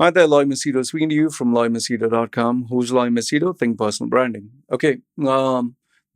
Hi there, Loy Machedo speaking to you from loymachedo.com. Who's Loy Machedo? Think personal branding. Okay, the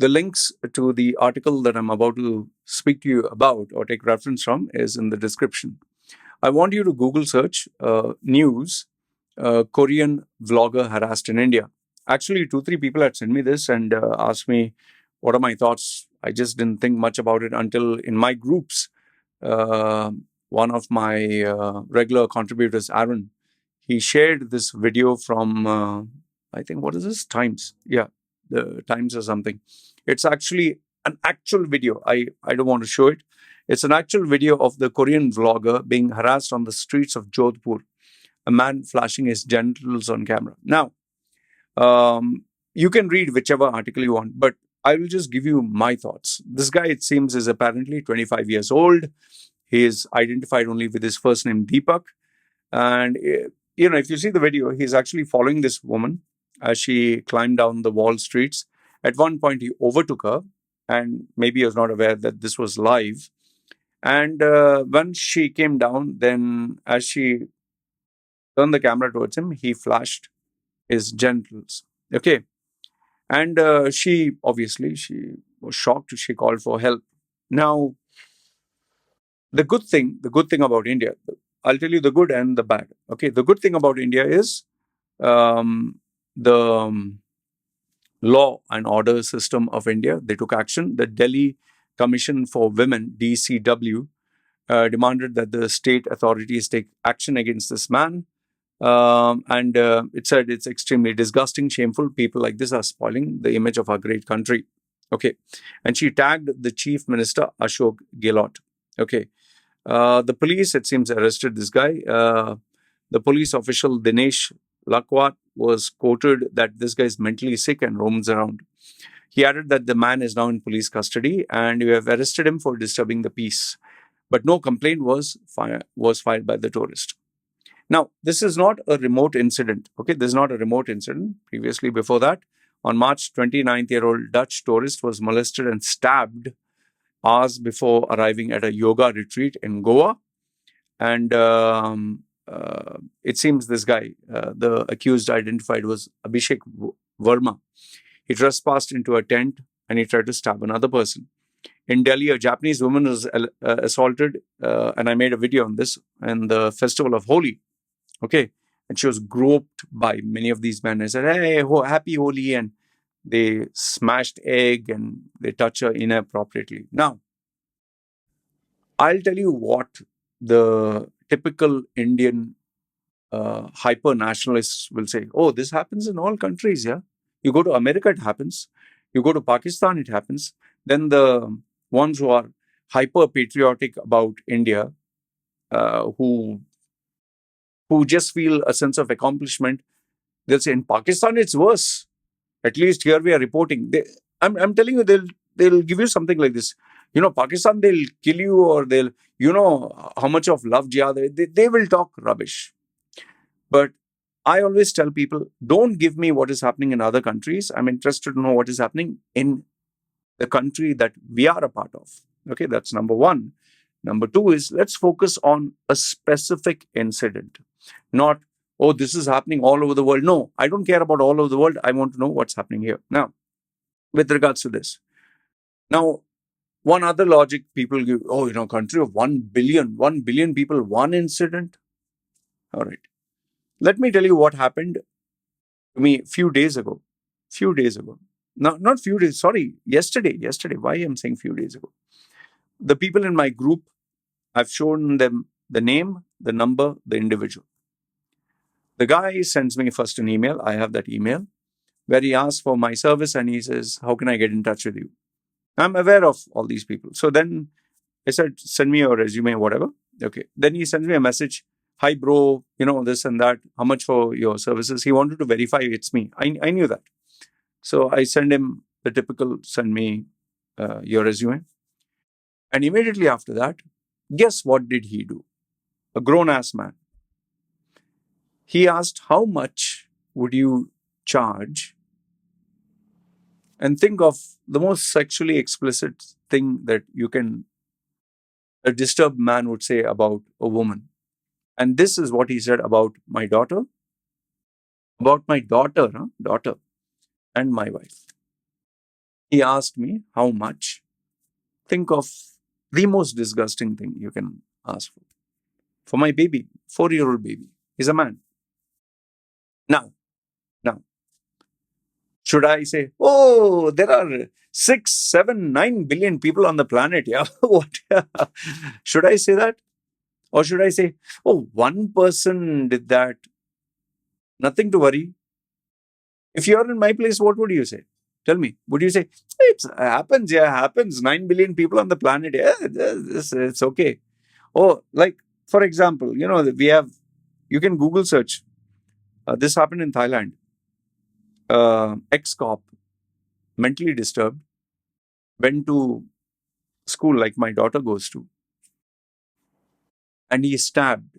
links to the article that I'm about to speak to you about or take reference from is in the description. I want you to Google search news Korean vlogger harassed in India. Actually, two, three people had sent me this and asked me what are my thoughts. I just didn't think much about it until in my groups, uh, one of my regular contributors, Aaron, he shared this video from I think what is this Times? Yeah, the Times or something. It's actually an actual video. I don't want to show it. It's an actual video of the Korean vlogger being harassed on the streets of Jodhpur. A man flashing his genitals on camera. Now, you can read whichever article you want, but I will just give you my thoughts. This guy, it seems, is apparently 25 years old. He is identified only with his first name, Deepak. And, if you see the video, he's actually following this woman as she climbed down the wall streets. At one point, he overtook her, and maybe he was not aware that this was live. And when she came down, then as she turned the camera towards him, he flashed his genitals. Okay. And she was shocked. She called for help. Now, the good thing about India, I'll tell you the good and the bad. Okay. The good thing about India is the law and order system of India. They took action. The Delhi Commission for Women, DCW, demanded that the state authorities take action against this man. And it said it's extremely disgusting, shameful. People like this are spoiling the image of our great country. Okay. And she tagged the chief minister, Ashok Gehlot. Okay. The police, it seems, arrested this guy. The police official, Dinesh Lakwat, was quoted that this guy is mentally sick and roams around. He added that the man is now in police custody and we have arrested him for disturbing the peace. But no complaint was filed by the tourist. Now, this is not a remote incident. Okay, this is not a remote incident. Previously, before that, on March 29-year-old Dutch tourist was molested and stabbed hours before arriving at a yoga retreat in Goa. And it seems this guy, the accused identified was Abhishek Verma. He trespassed into a tent and he tried to stab another person. In Delhi, a Japanese woman was assaulted, and I made a video on this, in the festival of Holi. Okay. And she was groped by many of these men. I said, hey, happy Holi. And they smashed egg and they touch her inappropriately. Now, I'll tell you what the typical Indian hyper nationalists will say. Oh, this happens in all countries. Yeah. You go to America, it happens. You go to Pakistan, it happens. Then the ones who are hyper patriotic about India, who just feel a sense of accomplishment, they'll say in Pakistan it's worse. At least here we are reporting. I'm telling you, they'll give you something like this. Pakistan, they'll kill you, or they'll, how much of love jihad. They will talk rubbish. But I always tell people, don't give me what is happening in other countries. I'm interested to know what is happening in the country that we are a part of. Okay, that's number one. Number two is, let's focus on a specific incident, not, oh, this is happening all over the world. No, I don't care about all over the world. I want to know what's happening here. Now, with regards to this. Now, one other logic people give, country of 1 billion people, one incident. All right. Let me tell you what happened to me a few days ago. No, not few days, sorry, yesterday. Why I'm saying few days ago? The people in my group, I've shown them the name, the number, the individual. The guy sends me first an email. I have that email where he asks for my service and he says, how can I get in touch with you? I'm aware of all these people. So then I said, send me your resume, whatever. Okay. Then he sends me a message. Hi, bro, this and that. How much for your services? He wanted to verify it's me. I knew that. So I send him the typical, send me your resume. And immediately after that, guess what did he do? A grown-ass man. He asked, how much would you charge? And think of the most sexually explicit thing that a disturbed man would say about a woman. And this is what he said about my daughter, daughter and my wife. He asked me how much. Think of the most disgusting thing you can ask for. For my baby, 4-year-old baby. He's a man. Now, should I say, oh, there are 6, 7, 9 billion people on the planet? Yeah. What? Should I say that? Or should I say, oh, one person did that? Nothing to worry. If you're in my place, what would you say? Tell me. Would you say, it happens, yeah, happens. 9 billion people on the planet, yeah, it's okay. Oh, like, for example, you can Google search. This happened in Thailand. Ex-cop, mentally disturbed, went to school like my daughter goes to, and he stabbed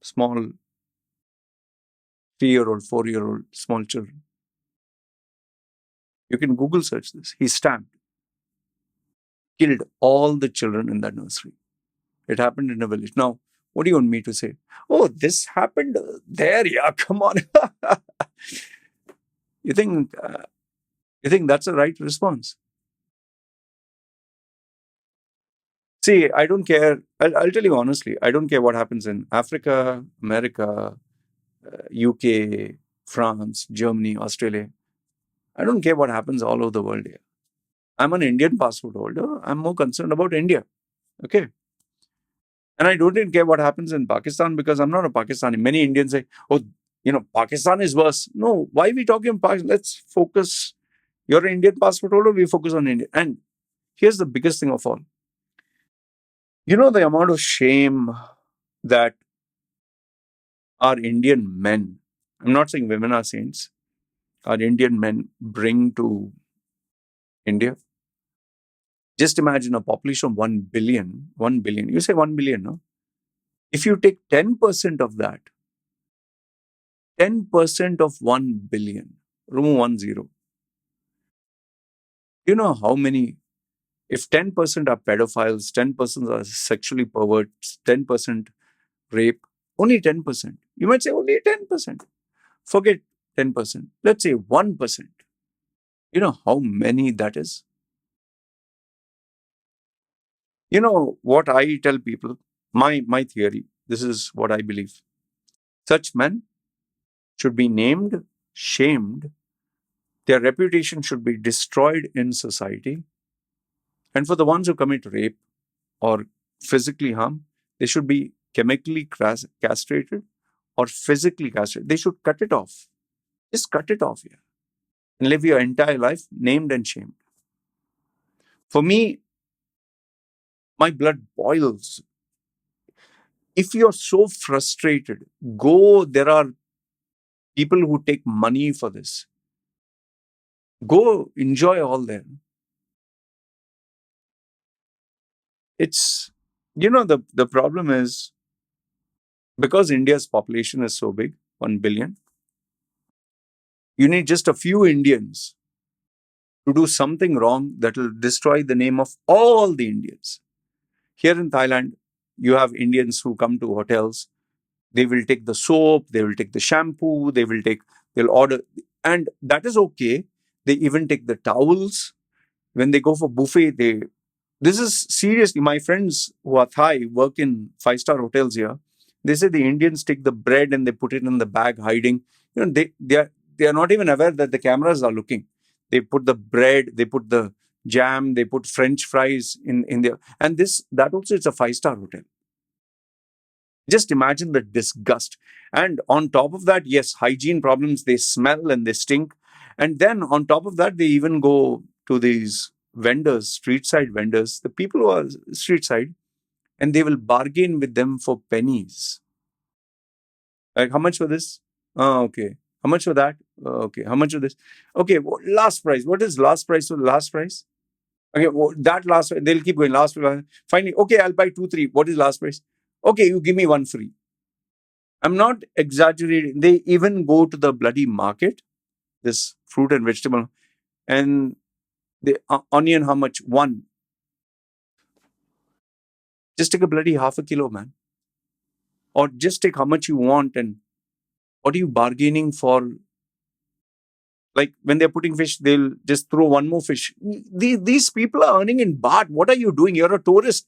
small 3-year-old, 4-year-old, small children. You can Google search this. He stabbed, killed all the children in that nursery. It happened in a village. Now, what do you want me to say? Oh, this happened there. Yeah, come on. You think that's the right response? See, I don't care. I'll tell you honestly. I don't care what happens in Africa, America, UK, France, Germany, Australia. I don't care what happens all over the world here. I'm an Indian passport holder. I'm more concerned about India. Okay. And I don't even care what happens in Pakistan because I'm not a Pakistani. Many Indians say, oh, Pakistan is worse. No, why are we talking about Pakistan? Let's focus. You're an Indian passport holder, we focus on India. And here's the biggest thing of all. The amount of shame that our Indian men, I'm not saying women are saints, our Indian men bring to India. Just imagine a population of 1 billion. 1 billion. You say 1 billion, no? If you take 10% of that, 10% of 1 billion, remove 1 0. You know how many, if 10% are pedophiles, 10% are sexually perverts, 10% rape, only 10%. You might say only 10%. Forget 10%. Let's say 1%. You know how many that is? You know what I tell people? My theory, this is what I believe. Such men should be named, shamed, their reputation should be destroyed in society. And for the ones who commit rape or physically harm, they should be chemically castrated or physically castrated. They should cut it off. Just cut it off here and live your entire life named and shamed. For me, my blood boils. If you're so frustrated, go. There are people who take money for this. Go enjoy all them. It's, the problem is because India's population is so big, 1 billion, you need just a few Indians to do something wrong that will destroy the name of all the Indians. Here in Thailand, you have Indians who come to hotels. They will take the soap, they will take the shampoo, they'll order, and that is okay. They even take the towels. When they go for buffet, this is seriously, my friends who are Thai work in 5-star hotels here. They say the Indians take the bread and they put it in the bag hiding. They are not even aware that the cameras are looking. They put the bread, they put the jam, they put French fries in there. And that also is a 5-star hotel. Just imagine the disgust. And on top of that, yes, hygiene problems, they smell and they stink. And then on top of that, they even go to these vendors, street side vendors, the people who are street side, and they will bargain with them for pennies. Like, how much for this? Oh, okay. How much for that? Okay. How much for this? Okay. Last price. What is last price for the last price? Okay. That last, they'll keep going. Last. Finally, okay, I'll buy 2, 3. What is last price? Okay, you give me 1 free. I'm not exaggerating. They even go to the bloody market, this fruit and vegetable, and the onion, how much? 1. Just take a bloody half a kilo, man. or just take how much you want. And what are you bargaining for? Like when they're putting fish, they'll just throw one more fish. These people are earning in baht. What are you doing? You're a tourist.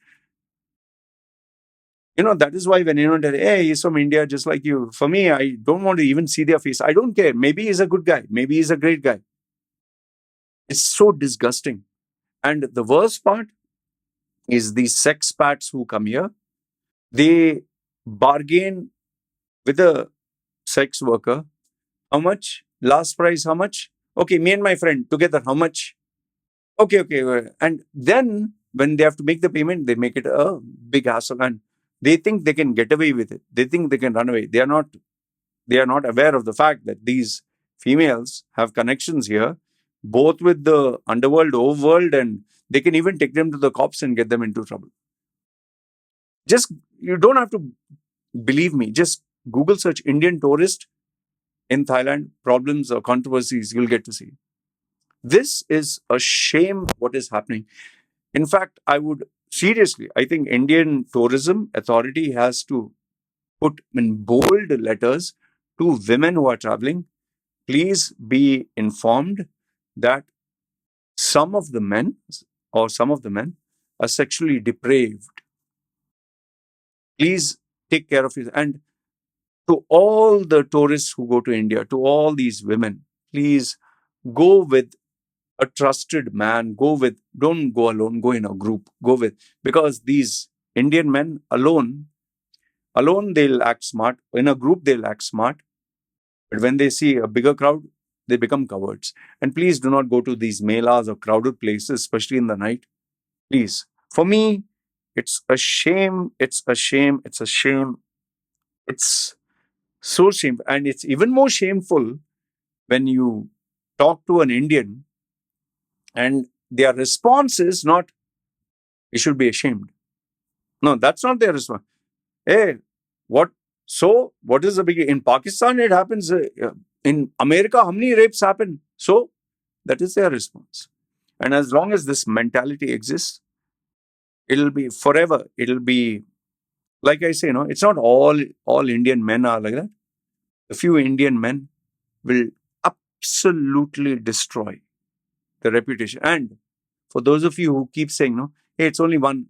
That is why when tell, hey, he's from India, just like you. For me, I don't want to even see their face. I don't care. Maybe he's a good guy. Maybe he's a great guy. It's so disgusting. And the worst part is these sexpats who come here. They bargain with a sex worker. How much? Last price, how much? Okay, me and my friend together, how much? Okay. And then when they have to make the payment, they make it a big hassle. And they think they can get away with it. They think they can run away. They are not aware of the fact that these females have connections here, both with the underworld, overworld, and they can even take them to the cops and get them into trouble. You don't have to believe me. Just Google search Indian tourist in Thailand, problems or controversies, you'll get to see. This is a shame what is happening. In fact, I think Indian Tourism Authority has to put in bold letters to women who are traveling, please be informed that some of the men are sexually depraved. Please take care of it. And to all the tourists who go to India, to all these women, please go with a trusted man. Don't go alone, go in a group, because these Indian men alone they'll act smart. In a group, they'll act smart. But when they see a bigger crowd, they become cowards. And please do not go to these melas or crowded places, especially in the night. Please. For me, it's a shame. It's a shame. It's a shame. It's so shameful. And it's even more shameful when you talk to an Indian and their response is not, you should be ashamed. No, that's not their response. Hey, what? So, what is the big? In Pakistan, it happens. In America, how many rapes happen? So, that is their response. And as long as this mentality exists, it'll be forever. It'll be, like I say, it's not all Indian men are like that. A few Indian men will absolutely destroy the reputation. And for those of you who keep saying, no, hey, it's only one.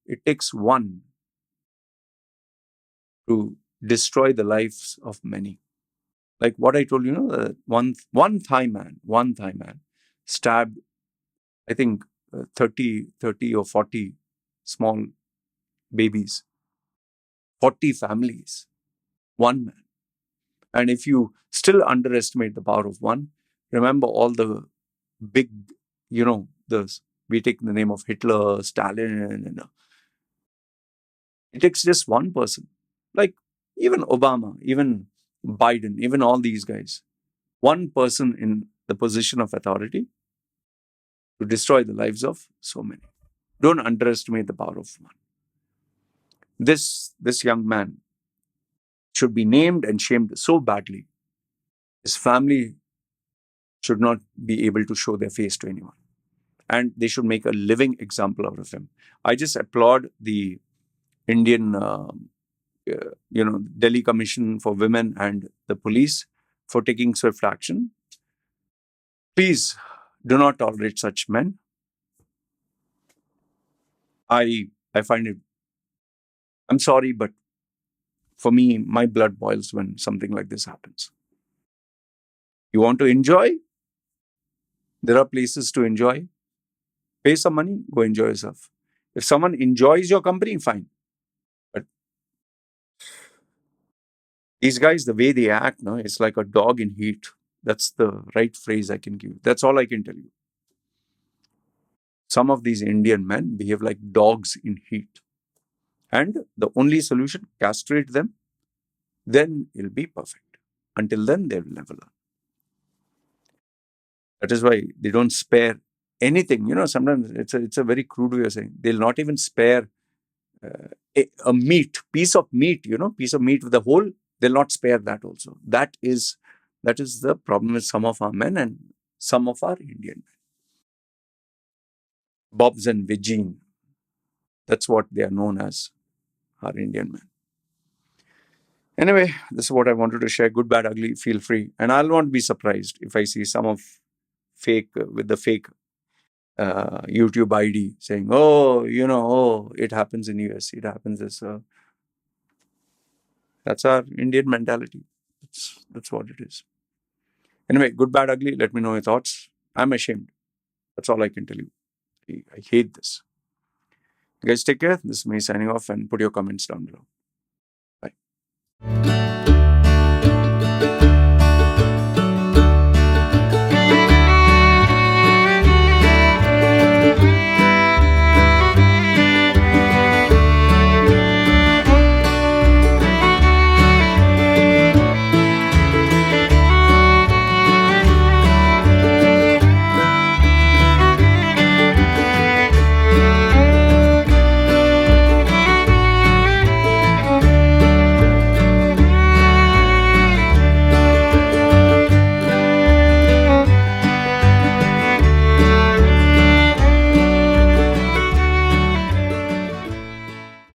It takes one to destroy the lives of many. Like what I told you, one Thai man stabbed, I think, 30 or 40 small babies, 40 families, one man. And if you still underestimate the power of one, remember all the big, we take the name of Hitler, Stalin, and it takes just one person. Like even Obama, even Biden, even all these guys. One person in the position of authority to destroy the lives of so many. Don't underestimate the power of one. This young man should be named and shamed so badly. His family should not be able to show their face to anyone. And they should make a living example out of him. I just applaud the Indian, Delhi Commission for Women and the police for taking swift action. Please do not tolerate such men. I find it, I'm sorry, but for me, my blood boils when something like this happens. You want to enjoy? There are places to enjoy. Pay some money, go enjoy yourself. If someone enjoys your company, fine. But these guys, the way they act, it's like a dog in heat. That's the right phrase I can give. That's all I can tell you. Some of these Indian men behave like dogs in heat. And the only solution, castrate them, then it'll be perfect. Until then, they will never learn. That is why they don't spare anything. Sometimes it's a very crude way of saying. They'll not even spare a piece of meat with the whole. They'll not spare that also. That is the problem with some of our men and some of our Indian men. Bobs and Vegine. That's what they are known as, our Indian men. Anyway, this is what I wanted to share. Good, bad, ugly. Feel free, and I'll not be surprised if I see some of fake with the fake YouTube ID saying, "Oh, oh, it happens in US. It happens as." That's our Indian mentality. That's what it is. Anyway, good, bad, ugly. Let me know your thoughts. I'm ashamed. That's all I can tell you. I hate this. You guys take care. This is me signing off, and put your comments down below. Bye.